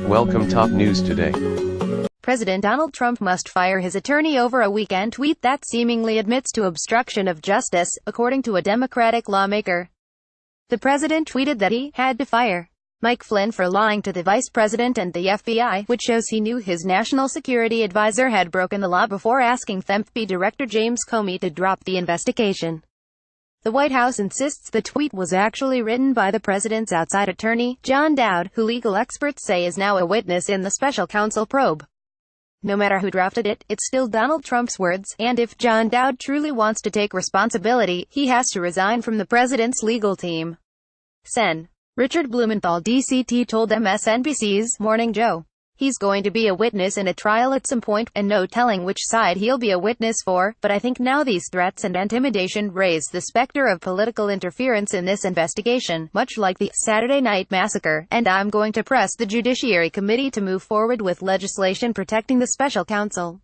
Welcome top news today. President Donald Trump must fire his attorney over a weekend tweet that seemingly admits to obstruction of justice, according to a Democratic lawmaker. The president tweeted that he had to fire Mike Flynn for lying to the vice president and the FBI, which shows he knew his national security advisor had broken the law before asking FEMP Director James Comey to drop the investigation. The White House insists the tweet was actually written by the president's outside attorney, John Dowd, who legal experts say is now a witness in the special counsel probe. No matter who drafted it, it's still Donald Trump's words, and if John Dowd truly wants to take responsibility, he has to resign from the president's legal team. Sen. Richard Blumenthal, DCT, told MSNBC's Morning Joe he's going to be a witness in a trial at some point, and no telling which side he'll be a witness for, but I think now these threats and intimidation raise the specter of political interference in this investigation, much like the Saturday Night Massacre, and I'm going to press the Judiciary Committee to move forward with legislation protecting the special counsel.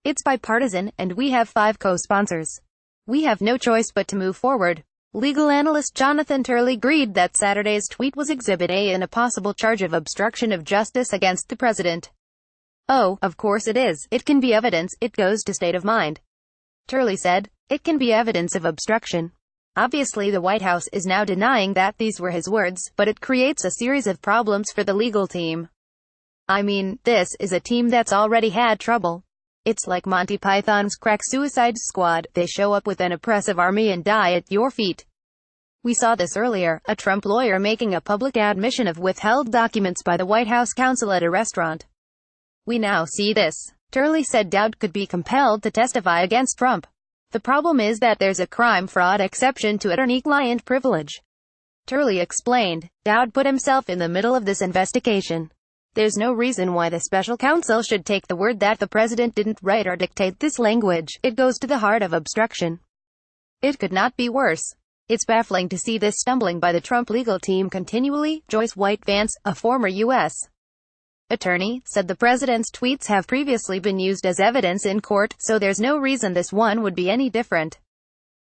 It's bipartisan, and we have 5 co-sponsors. We have no choice but to move forward. Legal analyst Jonathan Turley agreed that Saturday's tweet was Exhibit A in a possible charge of obstruction of justice against the president. Oh, of course it is. It can be evidence. It goes to state of mind. Turley said, it can be evidence of obstruction. Obviously the White House is now denying that these were his words, but it creates a series of problems for the legal team. I mean, this is a team that's already had trouble. It's like Monty Python's crack suicide squad. They show up with an oppressive army and die at your feet. We saw this earlier, a Trump lawyer making a public admission of withheld documents by the White House counsel at a restaurant. We now see this. Turley said Dowd could be compelled to testify against Trump. The problem is that there's a crime-fraud exception to attorney-client privilege. Turley explained, Dowd put himself in the middle of this investigation. There's no reason why the special counsel should take the word that the president didn't write or dictate this language. It goes to the heart of obstruction. It could not be worse. It's baffling to see this stumbling by the Trump legal team continually. Joyce White Vance, a former U.S. attorney, said the president's tweets have previously been used as evidence in court, so there's no reason this one would be any different.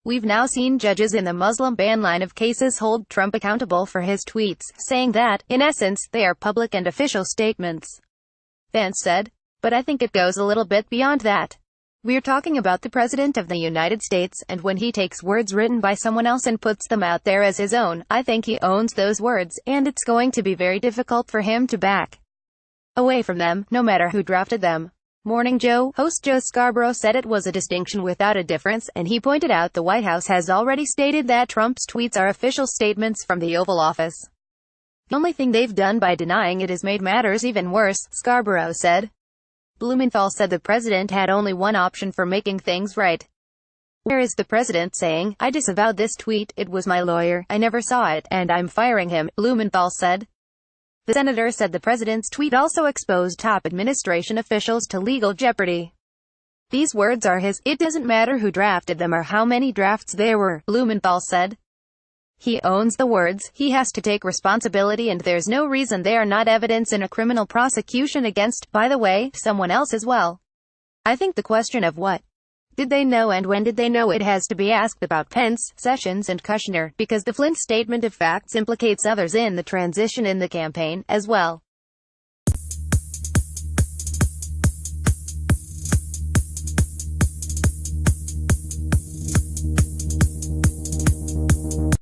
We've now seen judges in the Muslim ban line of cases hold Trump accountable for his tweets, saying that, in essence, they are public and official statements. Vance said, but I think it goes a little bit beyond that. We're talking about the President of the United States, and when he takes words written by someone else and puts them out there as his own, I think he owns those words, and it's going to be very difficult for him to back away from them, no matter who drafted them. Morning Joe host Joe Scarborough said it was a distinction without a difference, and he pointed out the White House has already stated that Trump's tweets are official statements from the Oval Office. The only thing they've done by denying it is made matters even worse, Scarborough said. Blumenthal said the president had only one option for making things right. Where is the president saying, I disavowed this tweet, it was my lawyer, I never saw it, and I'm firing him, Blumenthal said. The senator said the president's tweet also exposed top administration officials to legal jeopardy. These words are his. It doesn't matter who drafted them or how many drafts there were, Blumenthal said. He owns the words, he has to take responsibility, and there's no reason they are not evidence in a criminal prosecution against, by the way, someone else as well. I think the question of what did they know and when did they know it has to be asked about Pence, Sessions and Kushner, because the Flynn statement of facts implicates others in the transition in the campaign, as well.